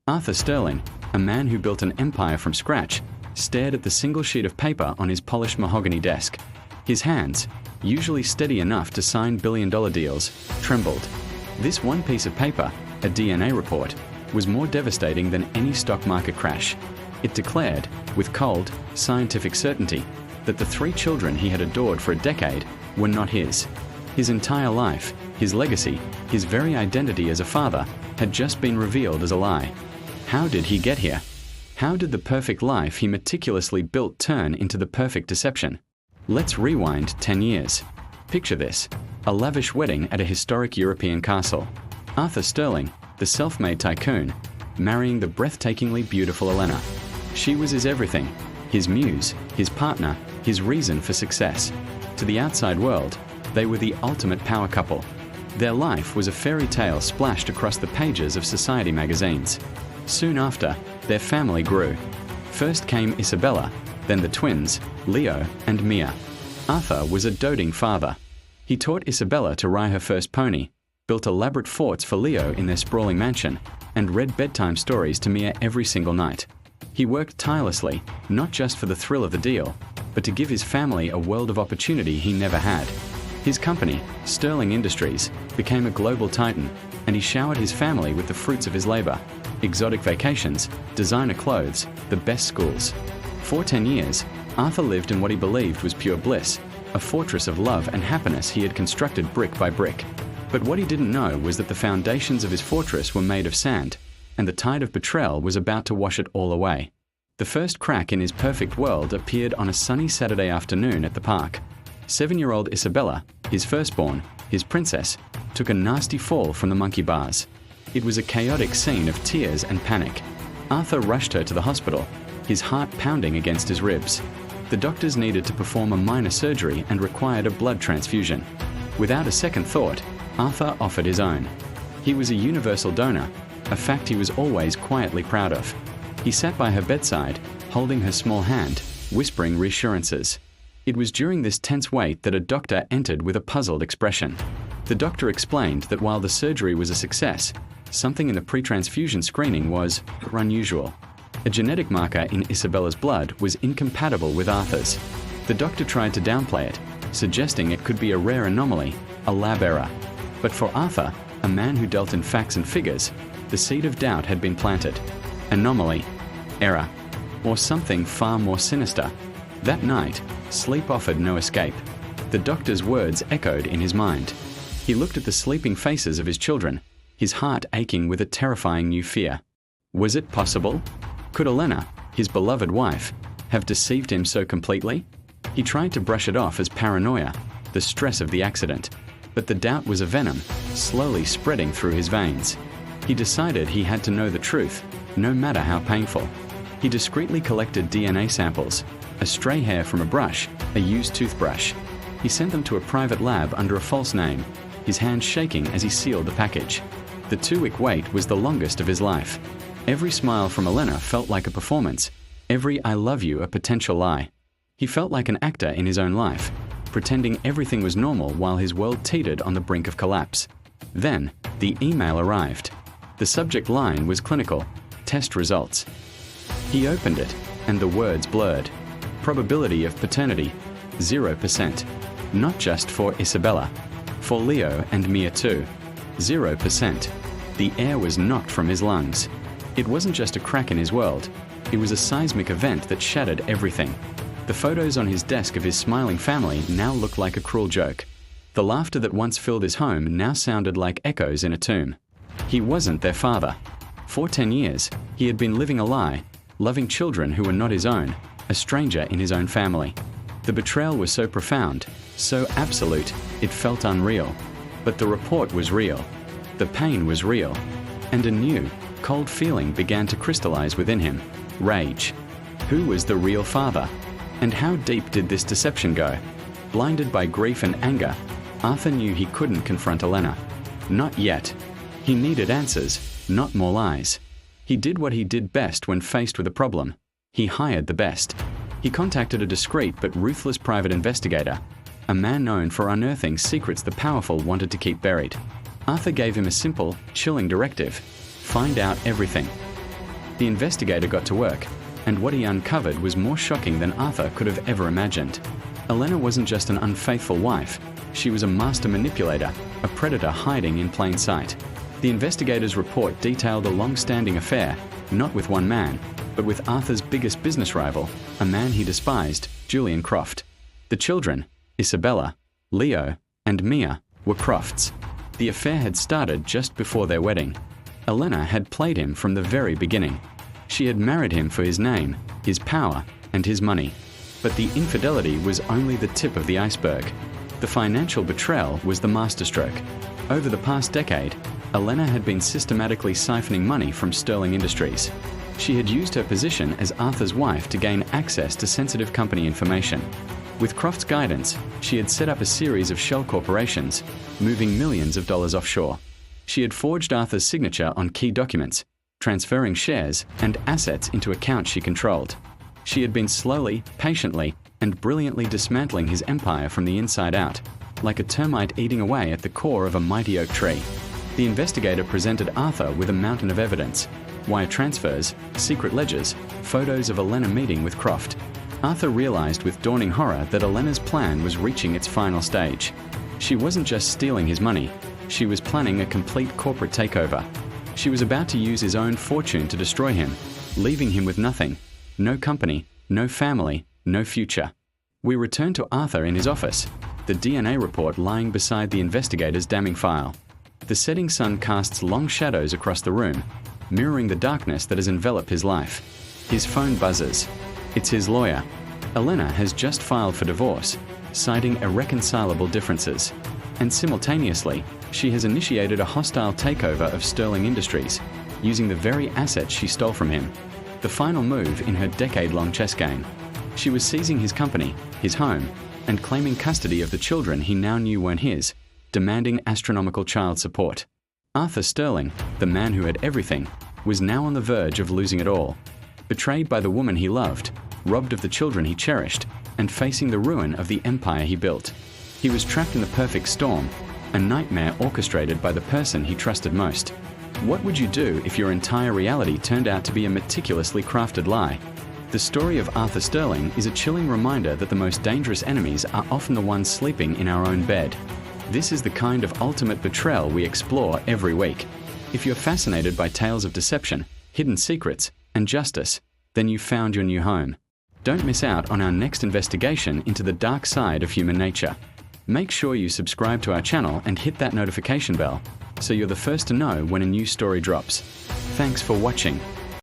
Arthur Sterling, a man who built an empire from scratch, stared at the single sheet of paper on his polished mahogany desk. His hands, usually steady enough to sign billion-dollar deals, trembled. This one piece of paper, a DNA report, was more devastating than any stock market crash. It declared, with cold, scientific certainty, that the 3 children he had adored for a decade were not his. His entire life, his legacy, his very identity as a father, had just been revealed as a lie. How did he get here? How did the perfect life he meticulously built turn into the perfect deception? Let's rewind 10 years. Picture this: a lavish wedding at a historic European castle. Arthur Sterling, the self-made tycoon, marrying the breathtakingly beautiful Elena. She was his everything, his muse, his partner, his reason for success. To the outside world, they were the ultimate power couple. Their life was a fairy tale splashed across the pages of society magazines. Soon after, their family grew. First came Isabella, then the twins, Leo and Mia. Arthur was a doting father. He taught Isabella to ride her first pony, built elaborate forts for Leo in their sprawling mansion, and read bedtime stories to Mia every single night. He worked tirelessly, not just for the thrill of the deal, but to give his family a world of opportunity he never had. His company, Sterling Industries, became a global titan, and he showered his family with the fruits of his labor: exotic vacations, designer clothes, the best schools. For 10 years, Arthur lived in what he believed was pure bliss, a fortress of love and happiness he had constructed brick by brick. But what he didn't know was that the foundations of his fortress were made of sand, and the tide of betrayal was about to wash it all away. The first crack in his perfect world appeared on a sunny Saturday afternoon at the park. 7-year-old Isabella, his firstborn, his princess, took a nasty fall from the monkey bars. It was a chaotic scene of tears and panic. Arthur rushed her to the hospital, his heart pounding against his ribs. The doctors needed to perform a minor surgery and required a blood transfusion. Without a second thought, Arthur offered his own. He was a universal donor, a fact he was always quietly proud of. He sat by her bedside, holding her small hand, whispering reassurances. It was during this tense wait that a doctor entered with a puzzled expression. The doctor explained that while the surgery was a success, something in the pre-transfusion screening was unusual. A genetic marker in Isabella's blood was incompatible with Arthur's. The doctor tried to downplay it, suggesting it could be a rare anomaly, a lab error. But for Arthur, a man who dealt in facts and figures, the seed of doubt had been planted. Anomaly, error, or something far more sinister. That night, sleep offered no escape. The doctor's words echoed in his mind. He looked at the sleeping faces of his children, his heart aching with a terrifying new fear. Was it possible? Could Elena, his beloved wife, have deceived him so completely? He tried to brush it off as paranoia, the stress of the accident, but the doubt was a venom, slowly spreading through his veins. He decided he had to know the truth, no matter how painful. He discreetly collected DNA samples, a stray hair from a brush, a used toothbrush. He sent them to a private lab under a false name, his hands shaking as he sealed the package. The 2-week wait was the longest of his life. Every smile from Elena felt like a performance, every "I love you" a potential lie. He felt like an actor in his own life, pretending everything was normal while his world teetered on the brink of collapse. Then, the email arrived. The subject line was clinical: test results. He opened it, and the words blurred. Probability of paternity, 0%. Not just for Isabella, for Leo and Mia too. 0%. The air was knocked from his lungs. It wasn't just a crack in his world. It was a seismic event that shattered everything. The photos on his desk of his smiling family now looked like a cruel joke. The laughter that once filled his home now sounded like echoes in a tomb. He wasn't their father. For 10 years, he had been living a lie, loving children who were not his own, a stranger in his own family. The betrayal was so profound, so absolute, it felt unreal. But the report was real. The pain was real. And a new, cold feeling began to crystallize within him: rage. Who was the real father? And how deep did this deception go? Blinded by grief and anger, Arthur knew he couldn't confront Elena. Not yet. He needed answers, not more lies. He did what he did best when faced with a problem. He hired the best. He contacted a discreet but ruthless private investigator, a man known for unearthing secrets the powerful wanted to keep buried. Arthur gave him a simple, chilling directive: find out everything. The investigator got to work, and what he uncovered was more shocking than Arthur could have ever imagined. Elena wasn't just an unfaithful wife, she was a master manipulator, a predator hiding in plain sight. The investigator's report detailed a long-standing affair, not with one man, but with Arthur's biggest business rival, a man he despised, Julian Croft. The children, Isabella, Leo, and Mia, were Crofts. The affair had started just before their wedding. Elena had played him from the very beginning. She had married him for his name, his power, and his money. But the infidelity was only the tip of the iceberg. The financial betrayal was the masterstroke. Over the past decade, Elena had been systematically siphoning money from Sterling Industries. She had used her position as Arthur's wife to gain access to sensitive company information. With Croft's guidance, she had set up a series of shell corporations, moving millions of dollars offshore. She had forged Arthur's signature on key documents, transferring shares and assets into accounts she controlled. She had been slowly, patiently, and brilliantly dismantling his empire from the inside out, like a termite eating away at the core of a mighty oak tree. The investigator presented Arthur with a mountain of evidence: wire transfers, secret ledgers, photos of Elena meeting with Croft. Arthur realized with dawning horror that Elena's plan was reaching its final stage. She wasn't just stealing his money, she was planning a complete corporate takeover. She was about to use his own fortune to destroy him, leaving him with nothing: no company, no family, no future. We return to Arthur in his office, the DNA report lying beside the investigator's damning file. The setting sun casts long shadows across the room, mirroring the darkness that has enveloped his life. His phone buzzes. It's his lawyer. Elena has just filed for divorce, citing irreconcilable differences. And simultaneously, she has initiated a hostile takeover of Sterling Industries, using the very assets she stole from him. The final move in her decade-long chess game. She was seizing his company, his home, and claiming custody of the children he now knew weren't his, demanding astronomical child support. Arthur Sterling, the man who had everything, was now on the verge of losing it all. Betrayed by the woman he loved, robbed of the children he cherished, and facing the ruin of the empire he built. He was trapped in the perfect storm, a nightmare orchestrated by the person he trusted most. What would you do if your entire reality turned out to be a meticulously crafted lie? The story of Arthur Sterling is a chilling reminder that the most dangerous enemies are often the ones sleeping in our own bed. This is the kind of ultimate betrayal we explore every week. If you're fascinated by tales of deception, hidden secrets, and justice, then you've found your new home. Don't miss out on our next investigation into the dark side of human nature. Make sure you subscribe to our channel and hit that notification bell so you're the first to know when a new story drops. Thanks for watching.